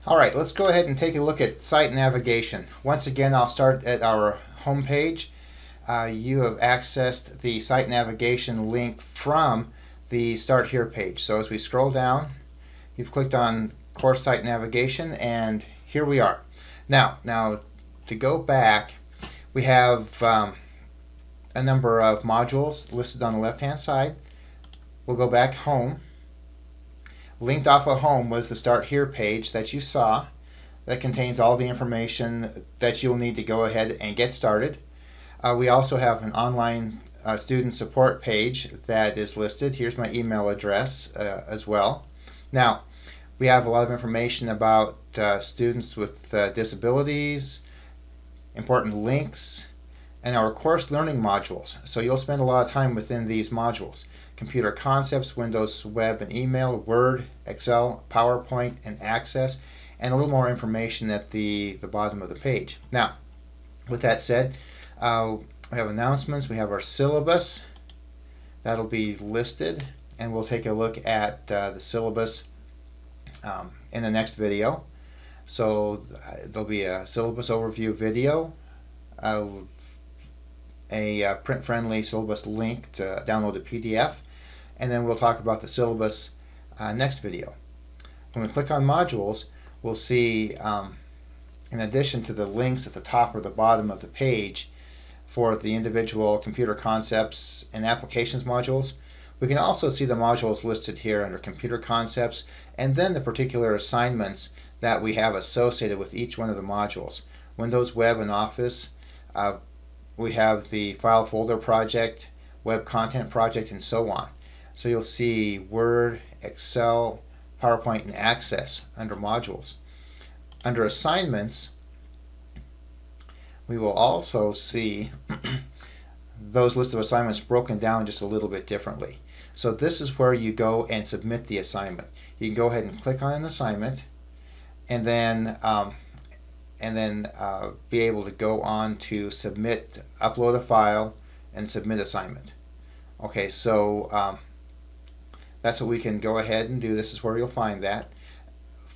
All right, let's go ahead and take a look at site navigation. Once again, I'll start at our home page. You have accessed the site navigation link from the Start Here page. So as we scroll down, you've clicked on Course Site Navigation, and here we are. Now to go back, we have a number of modules listed on the left-hand side. We'll go back home. Linked off of home was the Start Here page that you saw that contains all the information that you'll need to go ahead and get started. We also have an online student support page that is listed. Here's my email address as well. Now, we have a lot of information about students with disabilities, important links, and our course learning modules. So you'll spend a lot of time within these modules. Computer concepts, Windows Web and Email, Word, Excel, PowerPoint, and Access, and a little more information at the bottom of the page. Now, with that said, we have announcements, we have our syllabus. That'll be listed, and we'll take a look at the syllabus in the next video. So there'll be a syllabus overview video, a print-friendly syllabus link to download a PDF, and then we'll talk about the syllabus next video. When we click on modules, we'll see, in addition to the links at the top or the bottom of the page for the individual computer concepts and applications modules, we can also see the modules listed here under computer concepts, and then the particular assignments that we have associated with each one of the modules. Windows, Web, and Office, we have the file folder project, web content project, and so on. So you'll see Word, Excel, PowerPoint, and Access under modules. Under assignments, we will also see those list of assignments broken down just a little bit differently. So this is where you go and submit the assignment. You can go ahead and click on an assignment, and then be able to go on to submit, upload a file, and submit assignment. Okay, so that's what we can go ahead and do. This is where you'll find that.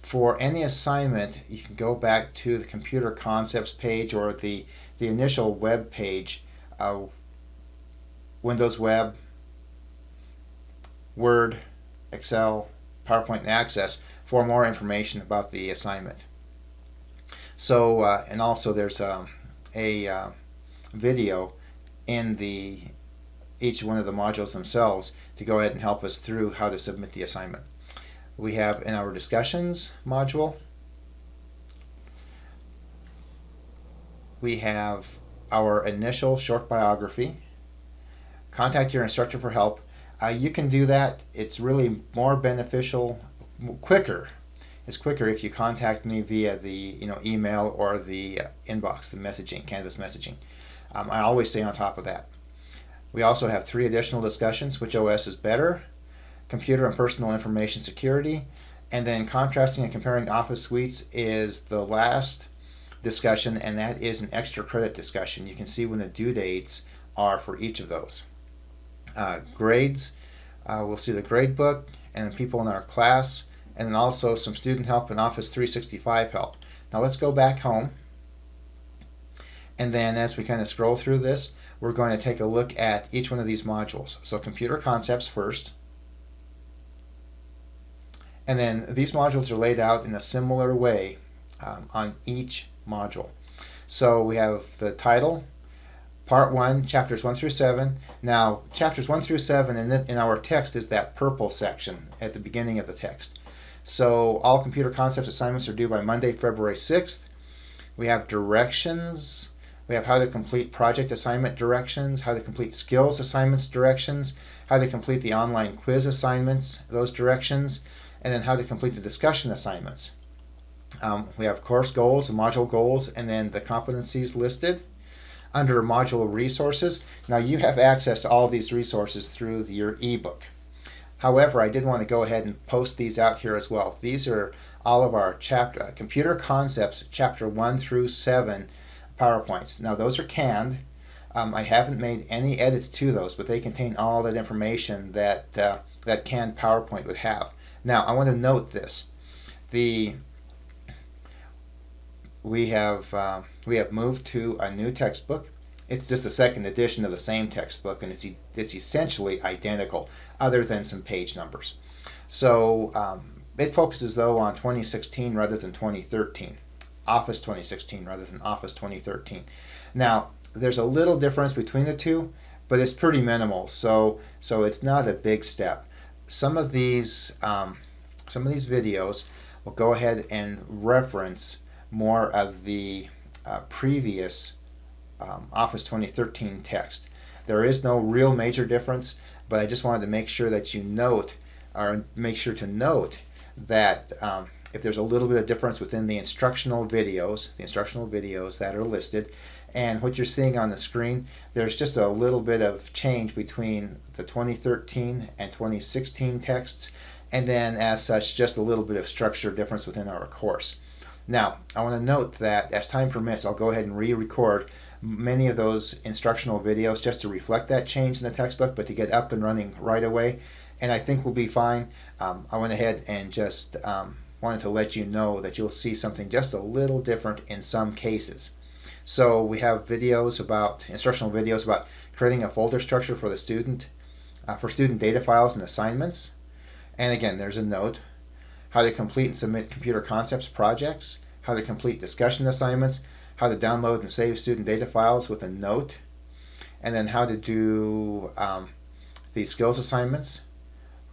For any assignment, you can go back to the computer concepts page or the initial web page, Windows Web, Word, Excel, PowerPoint, and Access for more information about the assignment. So, and also there's a video in each one of the modules themselves to go ahead and help us through how to submit the assignment. We have in our discussions module, we have our initial short biography. Contact your instructor for help. You can do that. It's really more beneficial, quicker. It's quicker if you contact me via the email or the inbox, the messaging, Canvas messaging. I always stay on top of that. We also have 3 additional discussions: which OS is better, computer and personal information security, and then contrasting and comparing Office suites is the last discussion, and that is an extra credit discussion. You can see when the due dates are for each of those. Grades, we'll see the grade book and the people in our class, and then also some student help and Office 365 help. Now let's go back home, and then as we kind of scroll through this, we're going to take a look at each one of these modules. So computer concepts first, and then these modules are laid out in a similar way on each module. So we have the title, Part 1, Chapters 1 through 7. Now, Chapters 1 through 7 in our text is that purple section at the beginning of the text. So all computer concepts assignments are due by Monday, February 6th. We have directions. We have how to complete project assignment directions, how to complete skills assignments directions, how to complete the online quiz assignments, those directions, and then how to complete the discussion assignments. We have course goals, module goals, and then the competencies listed. Under module resources, now you have access to all these resources through your ebook. However, I did want to go ahead and post these out here as well. These are all of our computer concepts, chapter 1 through 7 PowerPoints. Now those are canned. I haven't made any edits to those, but they contain all that information that that canned PowerPoint would have. Now I want to note this: the we have moved to a new textbook. It's just a second edition of the same textbook, and it's essentially identical, other than some page numbers. So it focuses, though, on 2016 rather than 2013. Office 2016 rather than Office 2013. Now, there's a little difference between the two, but it's pretty minimal, so it's not a big step. Some of these videos will go ahead and reference more of the previous Office 2013 text. There is no real major difference, but I just wanted to make sure that you note, or make sure to note, that if there's a little bit of difference within the instructional videos that are listed, and what you're seeing on the screen, there's just a little bit of change between the 2013 and 2016 texts, and then as such, just a little bit of structure difference within our course. Now, I want to note that as time permits, I'll go ahead and re-record many of those instructional videos just to reflect that change in the textbook, but to get up and running right away, and I think we'll be fine. I went ahead and just wanted to let you know that you'll see something just a little different in some cases. So we have instructional videos about creating a folder structure for the student, for student data files and assignments. And again, there's a note. How to complete and submit computer concepts projects, how to complete discussion assignments, how to download and save student data files with a note, and then how to do the skills assignments,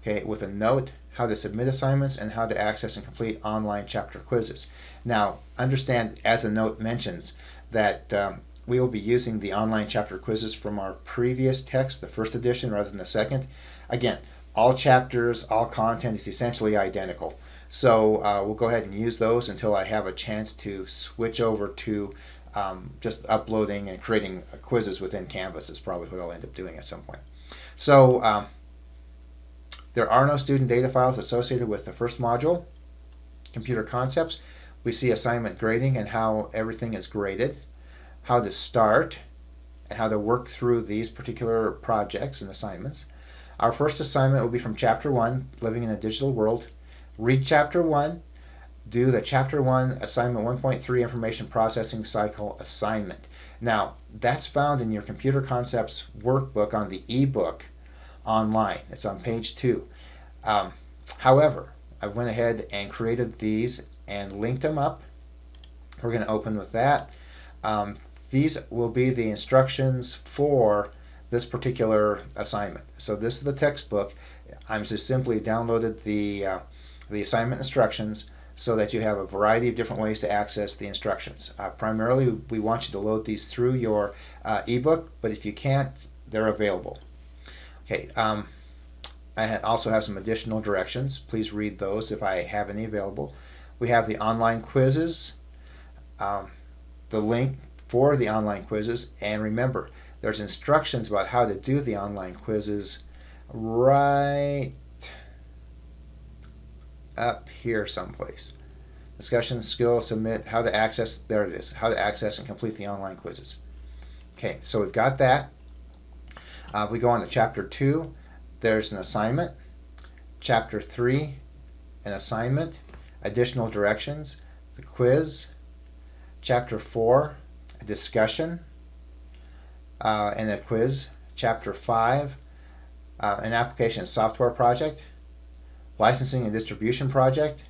okay, with a note, how to submit assignments, and how to access and complete online chapter quizzes. Now, understand, as the note mentions, that we will be using the online chapter quizzes from our previous text, the first edition, rather than the second. Again, all chapters, all content is essentially identical. So we'll go ahead and use those until I have a chance to switch over to just uploading and creating quizzes within Canvas is probably what I'll end up doing at some point. So there are no student data files associated with the first module, Computer Concepts. We see assignment grading and how everything is graded, how to start, and how to work through these particular projects and assignments. Our first assignment will be from Chapter 1, Living in a Digital World. Read Chapter 1, do the Chapter 1 Assignment 1.3 Information Processing Cycle assignment. Now, that's found in your Computer Concepts workbook on the ebook online. It's on page 2. However, I went ahead and created these and linked them up. We're going to open with that. These will be the instructions for this particular assignment. So this is the textbook. I'm just simply downloaded the assignment instructions so that you have a variety of different ways to access the instructions. Primarily, we want you to load these through your ebook, but if you can't, they're available. Okay. I also have some additional directions. Please read those if I have any available. We have the online quizzes, the link for the online quizzes, and remember, there's instructions about how to do the online quizzes right up here someplace. Discussion, skill, submit, how to access, there it is, how to access and complete the online quizzes. Okay, so we've got that. We go on to Chapter 2. There's an assignment. Chapter 3, an assignment, additional directions, the quiz. Chapter 4, a discussion and a quiz. Chapter 5, an application software project, licensing and distribution project,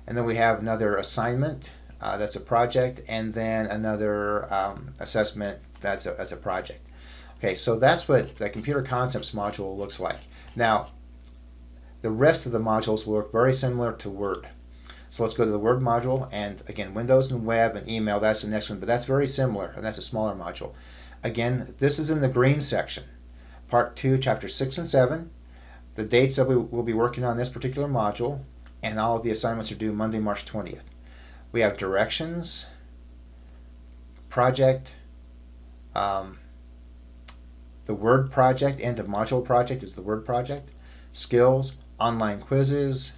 and then we have another assignment, that's a project, and then another assessment, that's a project. Okay, so that's what the Computer Concepts module looks like. Now, the rest of the modules will look very similar to Word. So let's go to the Word module, and again, Windows and Web and Email, that's the next one, but that's very similar, and that's a smaller module. Again, this is in the green section. Part 2, Chapter 6 and 7, the dates that we will be working on this particular module, and all of the assignments are due Monday, March 20th. We have directions, project, the Word project, end of module project is the Word project, skills, online quizzes,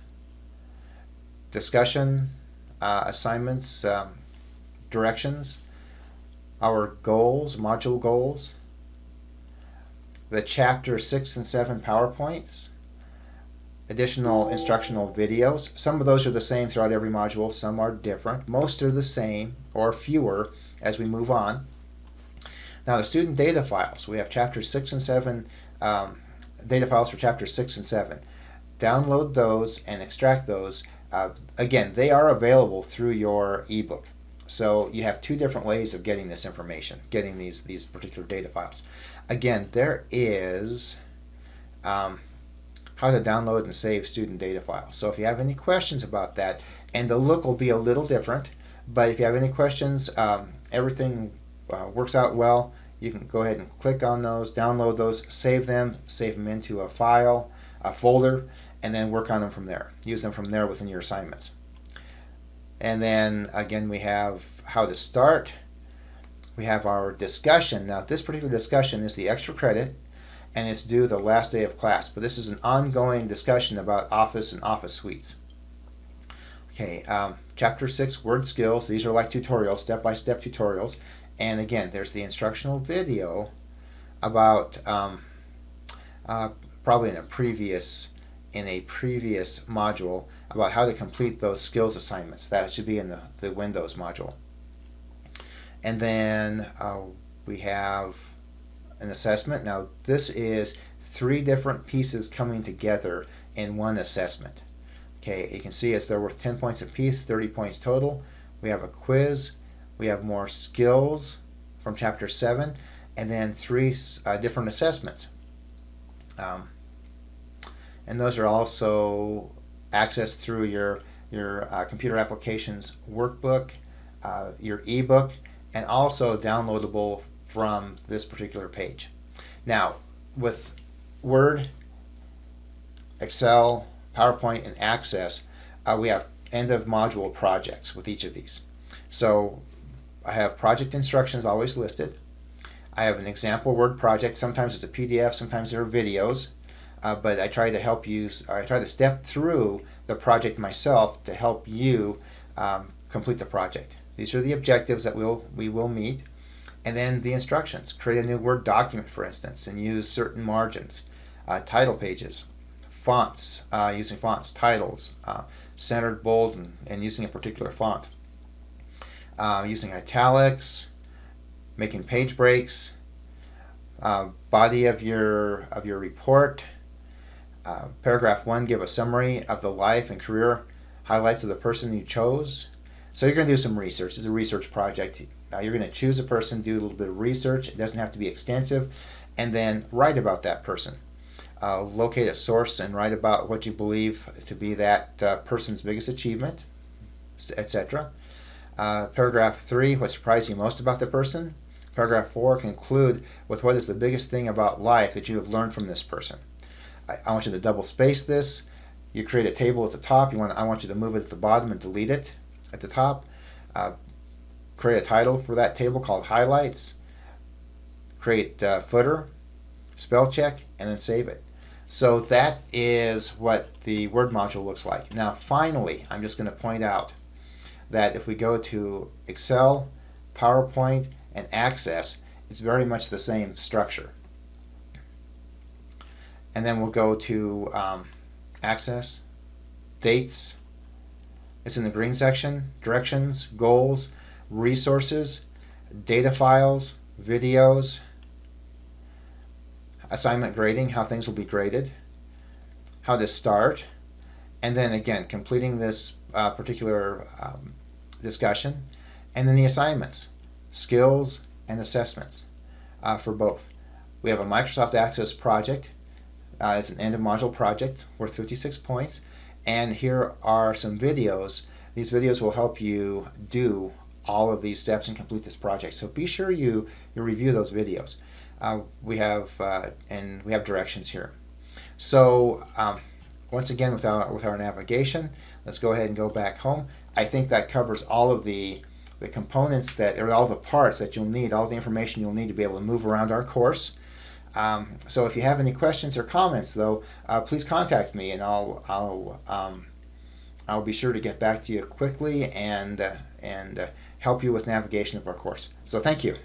discussion, assignments, directions, our goals, module goals, the Chapter 6 and 7 PowerPoints, additional instructional videos. Some of those are the same throughout every module, some are different. Most are the same or fewer as we move on. Now the student data files, we have chapters 6 and 7, data files for chapters 6 and 7. Download those and extract those. Again, they are available through your ebook. So you have two different ways of getting this information, getting these particular data files. Again, there is how to download and save student data files. So if you have any questions about that, and the look will be a little different, but if you have any questions, everything works out well. You can go ahead and click on those, download those, save them into a file, a folder, and then work on them from there. Use them from there within your assignments. And then again, we have how to start. We have our discussion. Now this particular discussion is the extra credit, and it's due the last day of class. But this is an ongoing discussion about Office and Office suites. Okay, Chapter 6, Word Skills. These are like tutorials, step-by-step tutorials. And again, there's the instructional video about probably in a previous module about how to complete those skills assignments. That should be in the Windows module. And then we have an assessment. Now this is 3 different pieces coming together in one assessment. Okay, you can see as they're worth 10 points apiece, 30 points total. We have a quiz. We have more skills from chapter 7, and then 3 different assessments. And those are also accessed through your computer applications workbook, your ebook, and also downloadable from this particular page. Now, with Word, Excel, PowerPoint, and Access, we have end of module projects with each of these. So I have project instructions always listed. I have an example Word project. Sometimes it's a PDF, sometimes there are videos, but I try to step through the project myself to help you complete the project. These are the objectives that we will meet. And then the instructions. Create a new Word document, for instance, and use certain margins, title pages, fonts, using fonts, titles, centered, bold, and using a particular font, using italics, making page breaks, body of your report, paragraph 1, give a summary of the life and career highlights of the person you chose. So you're going to do some research. It's a research project. You're going to choose a person, do a little bit of research. It doesn't have to be extensive. And then write about that person. Locate a source and write about what you believe to be that person's biggest achievement, etc. Paragraph 3, what surprised you most about the person. Paragraph 4, conclude with what is the biggest thing about life that you have learned from this person. I want you to double space this. You create a table at the top. I want you to move it at the bottom and delete it at the top. Create a title for that table called highlights. Create footer, spell check, and then save it. So that is what the Word module looks like. Now finally, I'm just going to point out that if we go to Excel, PowerPoint, and Access, it's very much the same structure. And then we'll go to Access, Dates. It's in the green section, Directions, Goals, Resources, Data Files, Videos, Assignment Grading, how things will be graded, how to start, and then again, completing this particular discussion, and then the assignments, skills, and assessments for both. We have a Microsoft Access project. It's an end of module project worth 56 points. And here are some videos. These videos will help you do all of these steps and complete this project. So be sure you review those videos. We have directions here. So once again, with our navigation, let's go ahead and go back home. I think that covers all of the components or all the parts that you'll need, all the information you'll need to be able to move around our course. So if you have any questions or comments, though, please contact me, and I'll be sure to get back to you quickly and help you with navigation of our course. So thank you.